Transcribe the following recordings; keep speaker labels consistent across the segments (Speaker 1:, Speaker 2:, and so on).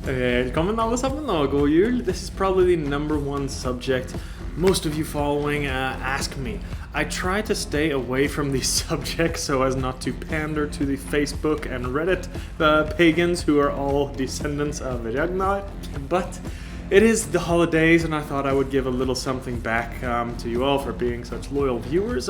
Speaker 1: Velkommen alle sammen og god jul. This is probably the number one subject most of you following ask me. I try to stay away from these subjects so as not to pander to the Facebook and Reddit pagans who are all descendants of Ragnar, but it is the holidays and I thought I would give a little something back to you all for being such loyal viewers,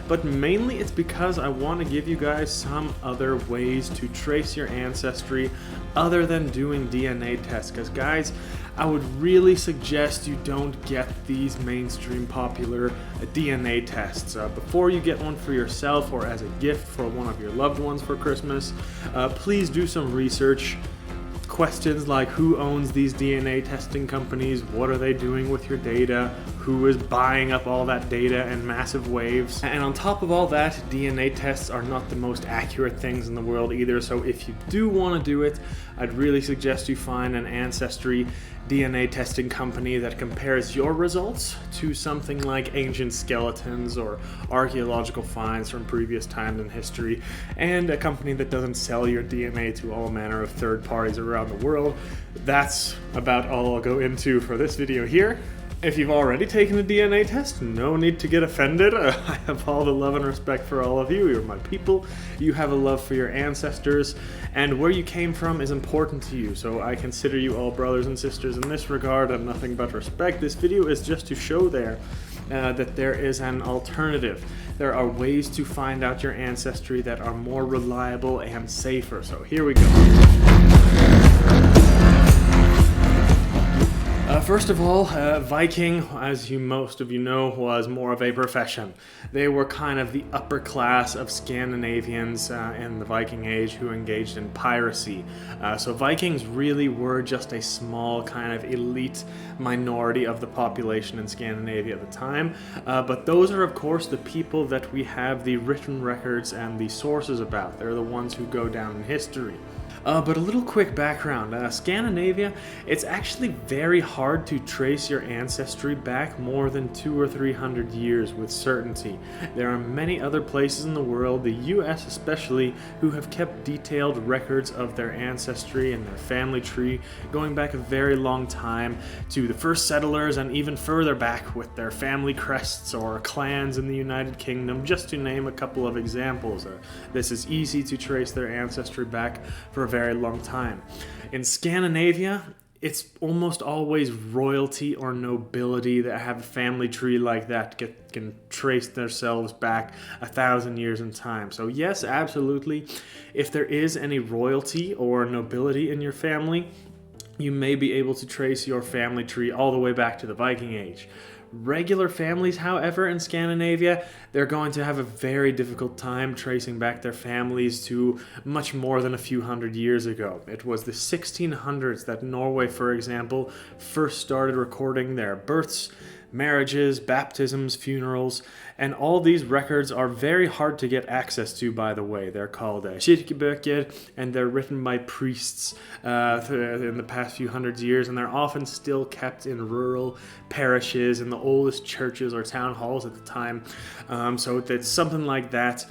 Speaker 1: but mainly it's because I want to give you guys some other ways to trace your ancestry other than doing DNA tests, because guys, I would really suggest you don't get these mainstream popular DNA tests. Before you get one for yourself or as a gift for one of your loved ones for Christmas, please do some research. Questions like who owns these DNA testing companies, what are they doing with your data, who is buying up all that data in massive waves. And on top of all that, DNA tests are not the most accurate things in the world either, so if you do want to do it, I'd really suggest you find an ancestry DNA testing company that compares your results to something like ancient skeletons or archaeological finds from previous times in history, and a company that doesn't sell your DNA to all manner of third parties around the world. That's about all I'll go into for this video here. If you've already taken a DNA test, no need to get offended. I have all the love and respect for all of you. You're my people. You have a love for your ancestors, and where you came from is important to you. So I consider you all brothers and sisters in this regard, and nothing but respect. This video is just to show that there is an alternative. There are ways to find out your ancestry that are more reliable and safer. So here we go. First of all, Viking, as most of you know, was more of a profession. They were kind of the upper class of Scandinavians in the Viking Age who engaged in piracy. So Vikings really were just a small kind of elite minority of the population in Scandinavia at the time. But those are of course the people that we have the written records and the sources about. They're the ones who go down in history. But a little quick background. Scandinavia, it's actually very hard to trace your ancestry back more than 200 or 300 years with certainty. There are many other places in the world, the US especially, who have kept detailed records of their ancestry and their family tree going back a very long time to the first settlers and even further back with their family crests or clans in the United Kingdom, just to name a couple of examples. This is easy to trace their ancestry back for a very long time. In Scandinavia, it's almost always royalty or nobility that have a family tree like that can trace themselves back 1,000 years in time. So yes, absolutely, if there is any royalty or nobility in your family, you may be able to trace your family tree all the way back to the Viking Age. Regular families, however, in Scandinavia, they're going to have a very difficult time tracing back their families to much more than a few hundred years ago. It was the 1600s that Norway, for example, first started recording their births, marriages, baptisms, funerals, and all these records are very hard to get access to, by the way. They're called kirkeböcker, and they're written by priests in the past few hundred years, and they're often still kept in rural parishes in the oldest churches or town halls at the time. So it's something like that.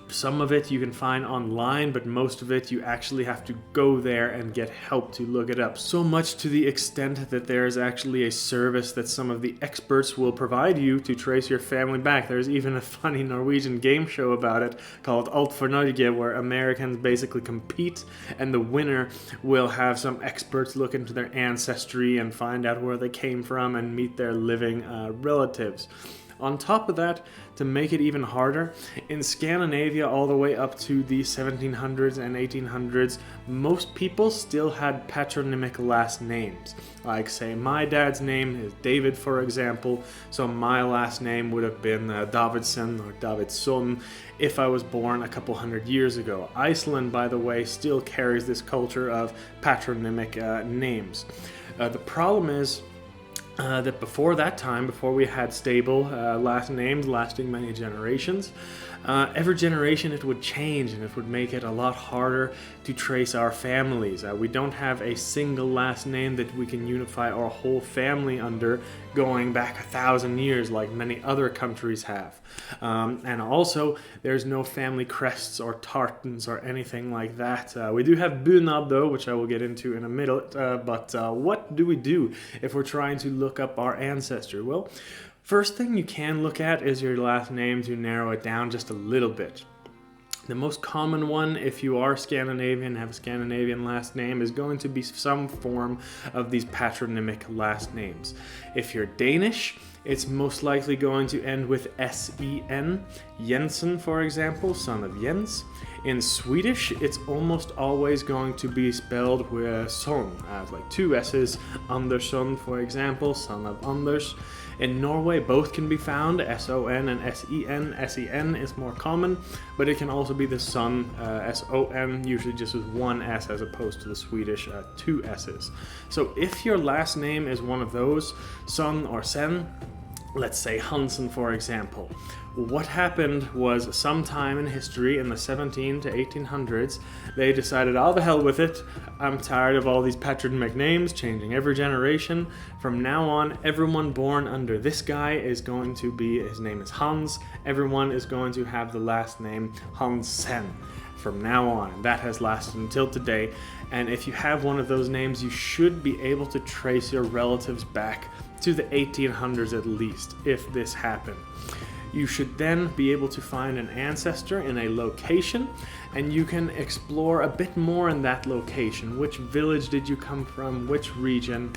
Speaker 1: Some of it you can find online, but most of it you actually have to go there and get help to look it up. So much to the extent that there is actually a service that some of the experts will provide you to trace your family back. There's even a funny Norwegian game show about it called Alt for Norge, where Americans basically compete and the winner will have some experts look into their ancestry and find out where they came from and meet their living relatives. On top of that, to make it even harder, in Scandinavia all the way up to the 1700s and 1800s, most people still had patronymic last names. Like, say, my dad's name is David, for example, so my last name would have been Davidsson or Davidsson if I was born a couple hundred years ago. Iceland, by the way, still carries this culture of patronymic names. The problem is that before that time, before we had stable last names lasting many generations, Every generation it would change, and it would make it a lot harder to trace our families. We don't have a single last name that we can unify our whole family under going back 1,000 years like many other countries have. And also, there's no family crests or tartans or anything like that. We do have bunad though, which I will get into in a minute, but what do we do if we're trying to look up our ancestry? Well, first thing you can look at is your last name to narrow it down just a little bit. The most common one, if you are Scandinavian, have a Scandinavian last name, is going to be some form of these patronymic last names. If you're Danish, it's most likely going to end with S-E-N. Jensen, for example, son of Jens. In Swedish, it's almost always going to be spelled with son, as like two S's. Andersson, for example, son of Anders. In Norway, both can be found, S-O-N and S-E-N. S-E-N is more common, but it can also be the son, S-O-N, usually just with one S as opposed to the Swedish two S's. So if your last name is one of those, son or sen, let's say Hansen, for example. What happened was sometime in history in the 17 to 1800s, they decided, oh, the hell with it. I'm tired of all these patronymic names changing every generation. From now on, everyone born under this guy is going to be, his name is Hans. Everyone is going to have the last name Hansen from now on. And that has lasted until today. And if you have one of those names, you should be able to trace your relatives back to the 1800s at least, if this happened. You should then be able to find an ancestor in a location, and you can explore a bit more in that location. Which village did you come from? Which region?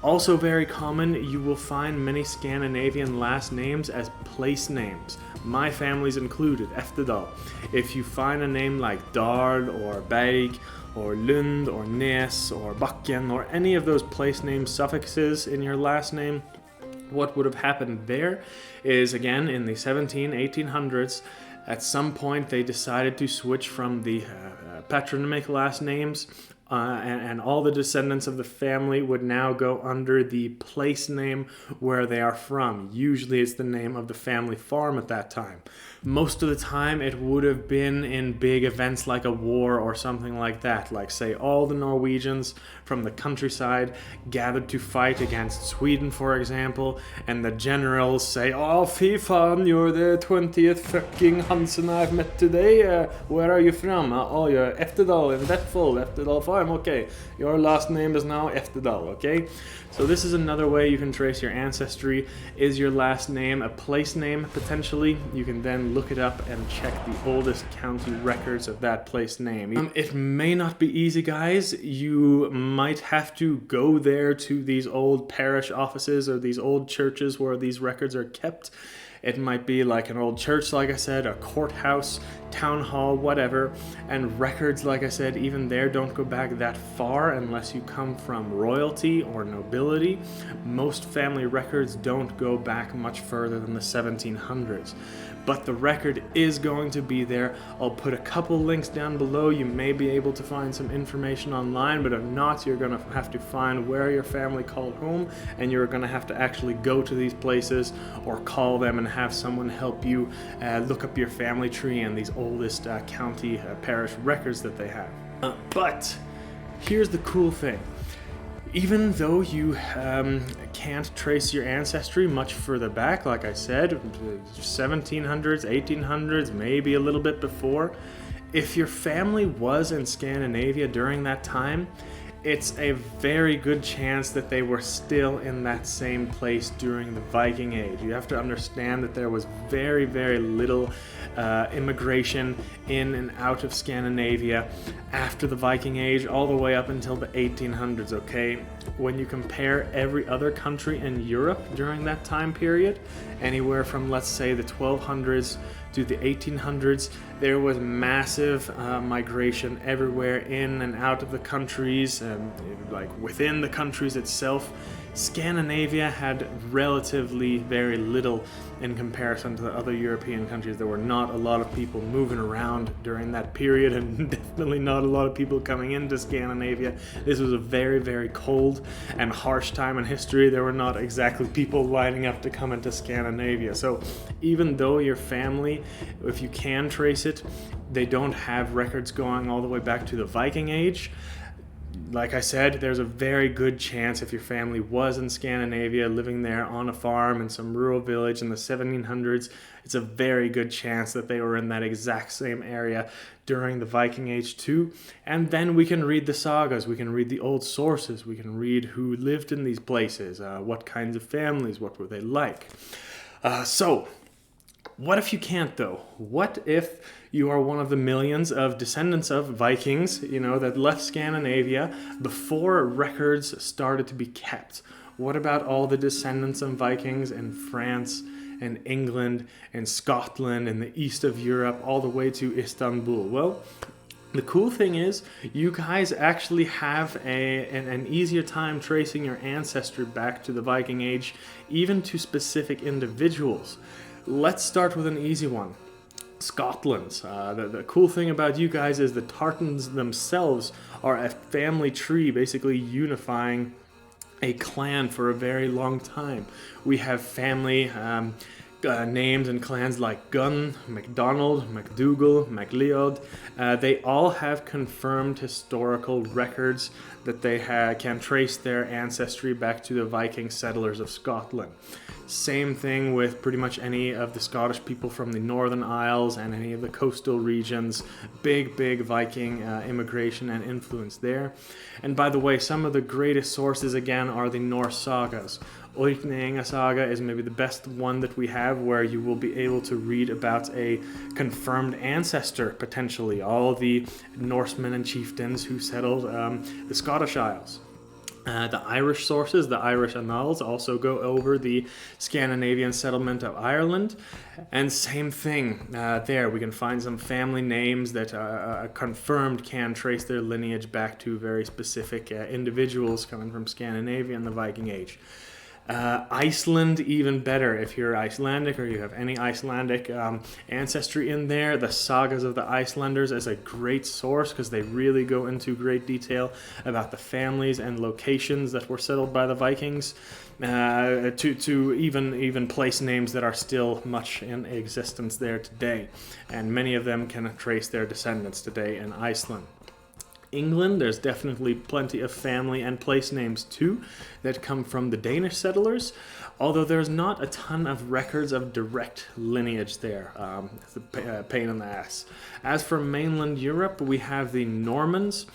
Speaker 1: Also very common, you will find many Scandinavian last names as place names. My family's included, Efterdal. If you find a name like Dal or Berg or Lund or Nes or Bakken or any of those place name suffixes in your last name, what would have happened there is, again, in the 1800s, at some point they decided to switch from the patronymic last names, and all the descendants of the family would now go under the place name where they are from. Usually it's the name of the family farm at that time. Most of the time it would have been in big events like a war or something like that, like say all the Norwegians from the countryside gathered to fight against Sweden, for example, and the generals say, oh, fy fan, you're the 20th fucking Hansen I've met today. Where are you from? Oh, you're Efterdal in Vetfold, Efterdal farm. Okay, your last name is now Efterdal, okay? So this is another way you can trace your ancestry. Is your last name a place name, potentially? You can then look it up and check the oldest county records of that place name. It may not be easy, guys. You might have to go there to these old parish offices or these old churches where these records are kept. It might be like an old church, like I said, a courthouse, town hall, whatever. And records, like I said, even there don't go back that far unless you come from royalty or nobility. Most family records don't go back much further than the 1700s. But the record is going to be there. I'll put a couple links down below. You may be able to find some information online, but if not, you're going to have to find where your family called home, and you're going to have to actually go to these places or call them and have someone help you look up your family tree and these oldest county parish records that they have. But here's the cool thing. Even though you can't trace your ancestry much further back, like I said, 1700s, 1800s, maybe a little bit before, if your family was in Scandinavia during that time, it's a very good chance that they were still in that same place during the Viking Age. You have to understand that there was very, very little immigration in and out of Scandinavia after the Viking Age, all the way up until the 1800s, okay? When you compare every other country in Europe during that time period, anywhere from, let's say, the 1200s to the 1800s, there was massive migration everywhere in and out of the countries. like within the countries itself, Scandinavia had relatively very little in comparison to the other European countries. There were not a lot of people moving around during that period, and definitely not a lot of people coming into Scandinavia. This was a very, very cold and harsh time in history. There were not exactly people lining up to come into Scandinavia. So even though your family, if you can trace it, they don't have records going all the way back to the Viking Age. Like I said, there's a very good chance if your family was in Scandinavia, living there on a farm in some rural village in the 1700s, it's a very good chance that they were in that exact same area during the Viking Age too. And then we can read the sagas, we can read the old sources, we can read who lived in these places, what kinds of families, what were they like. So, what if you can't though? What if you are one of the millions of descendants of Vikings, that left Scandinavia before records started to be kept? What about all the descendants of Vikings in France and England and Scotland and the east of Europe all the way to Istanbul? Well, the cool thing is you guys actually have an easier time tracing your ancestry back to the Viking Age, even to specific individuals. Let's start with an easy one. Scotland. The cool thing about you guys is the Tartans themselves are a family tree, basically unifying a clan for a very long time. We have family names and clans like Gunn, MacDonald, MacDougall, MacLeod. They all have confirmed historical records that they can trace their ancestry back to the Viking settlers of Scotland. Same thing with pretty much any of the Scottish people from the Northern Isles and any of the coastal regions. Big Viking immigration and influence there. And by the way, some of the greatest sources again are the Norse sagas. Orkneyinga saga is maybe the best one that we have, where you will be able to read about a confirmed ancestor, potentially, all the Norsemen and chieftains who settled the Scottish Isles. The Irish sources, the Irish Annals, also go over the Scandinavian settlement of Ireland. And same thing there. We can find some family names that confirmed can trace their lineage back to very specific individuals coming from Scandinavia in the Viking Age. Iceland, even better. If you're Icelandic or you have any Icelandic ancestry in there, the Sagas of the Icelanders is a great source because they really go into great detail about the families and locations that were settled by the Vikings, to even place names that are still much in existence there today. And many of them can trace their descendants today in Iceland. England, there's definitely plenty of family and place names too that come from the Danish settlers, although there's not a ton of records of direct lineage there. It's a pain in the ass. As for mainland Europe, we have the Normans,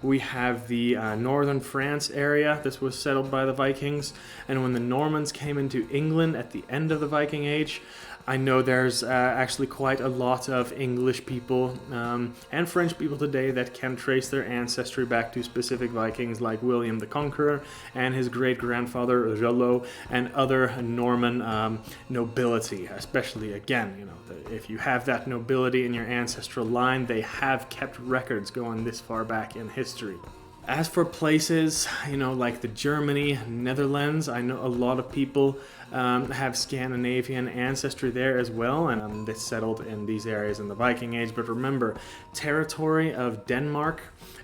Speaker 1: we have the northern France area. This was settled by the Vikings, and when the Normans came into England at the end of the Viking Age, I know there's actually quite a lot of English people and French people today that can trace their ancestry back to specific Vikings like William the Conqueror and his great-grandfather Rollo and other Norman nobility, especially, again, if you have that nobility in your ancestral line, they have kept records going this far back in history. As for places, like the Germany, Netherlands, I know a lot of people have Scandinavian ancestry there as well, and they settled in these areas in the Viking Age. But remember, territory of Denmark,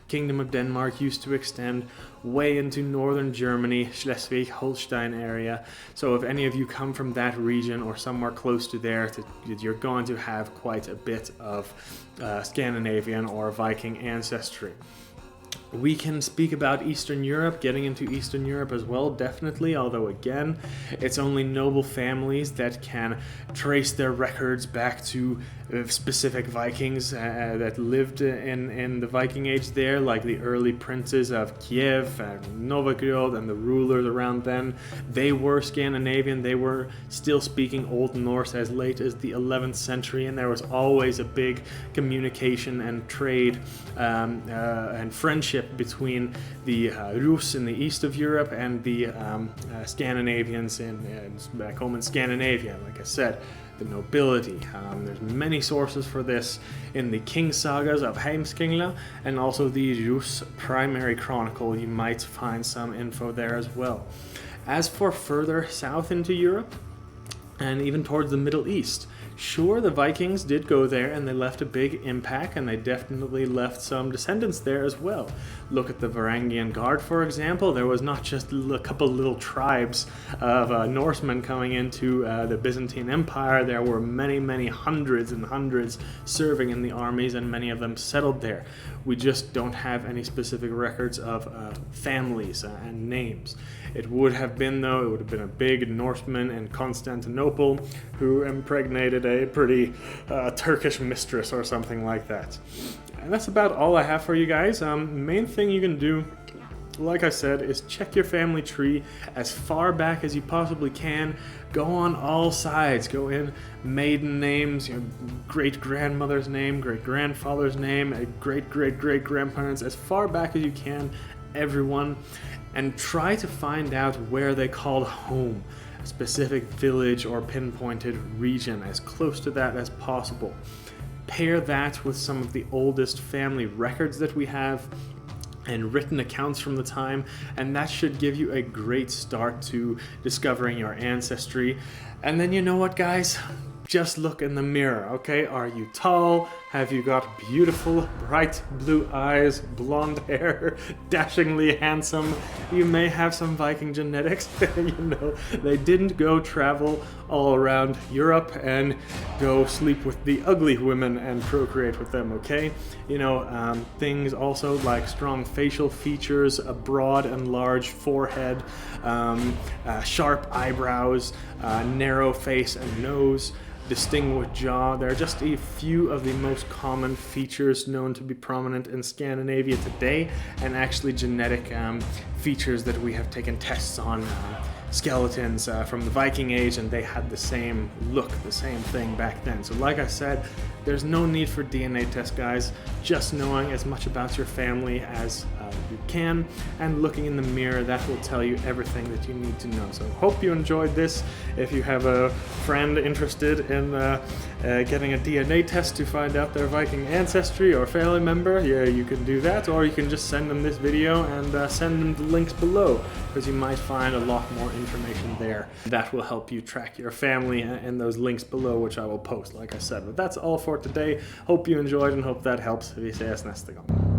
Speaker 1: Kingdom of Denmark, used to extend way into northern Germany, Schleswig-Holstein area. So if any of you come from that region or somewhere close to there, you're going to have quite a bit of Scandinavian or Viking ancestry. We can speak about Eastern Europe, getting into Eastern Europe as well, definitely, although again, it's only noble families that can trace their records back to specific Vikings that lived in the Viking Age there, like the early princes of Kiev and Novgorod and the rulers around then. They were Scandinavian, they were still speaking Old Norse as late as the 11th century, and there was always a big communication and trade and friendship between the Rus in the east of Europe and the Scandinavians back home in Scandinavia. Like I said, the nobility. There's many sources for this in the King Sagas of Heimskringla and also the Rus Primary Chronicle. You might find some info there as well. As for further south into Europe, and even towards the Middle East, sure, the Vikings did go there and they left a big impact, and they definitely left some descendants there as well. Look at the Varangian Guard, for example. There was not just a couple little tribes of Norsemen coming into the Byzantine Empire. There were many, many hundreds and hundreds serving in the armies, and many of them settled there. We just don't have any specific records of families and names. It would have been, though, it would have been a big Norseman in Constantinople who impregnated a pretty Turkish mistress or something like that. And that's about all I have for you guys. Main thing you can do, like I said, is check your family tree as far back as you possibly can. Go on all sides. Go in maiden names, your great-grandmother's name, great-grandfather's name, great-great-great-grandparents, as far back as you can, everyone, and try to find out where they called home, a specific village or pinpointed region, as close to that as possible. Pair that with some of the oldest family records that we have and written accounts from the time, and that should give you a great start to discovering your ancestry. And then you know what, guys? Just look in the mirror, okay? Are you tall? Have you got beautiful, bright blue eyes, blonde hair, dashingly handsome? You may have some Viking genetics. You know, they didn't go travel all around Europe and go sleep with the ugly women and procreate with them, okay? You know, things also like strong facial features, a broad and large forehead, sharp eyebrows, narrow face and nose, distinguished jaw. There are just a few of the most common features known to be prominent in Scandinavia today, and actually genetic features that we have taken tests on. Skeletons from the Viking Age, and they had the same look, the same thing back then. So like I said, there's no need for DNA tests, guys. Just knowing as much about your family as you can and looking in the mirror, that will tell you everything that you need to know. So hope you enjoyed this. If you have a friend interested in getting a DNA test to find out their Viking ancestry or family member, yeah, you can do that, or you can just send them this video and send them the links below, because you might find a lot more information there that will help you track your family, and those links below, which I will post, like I said. But that's all for today. Hope you enjoyed and hope that helps. Vi ses nästa gång.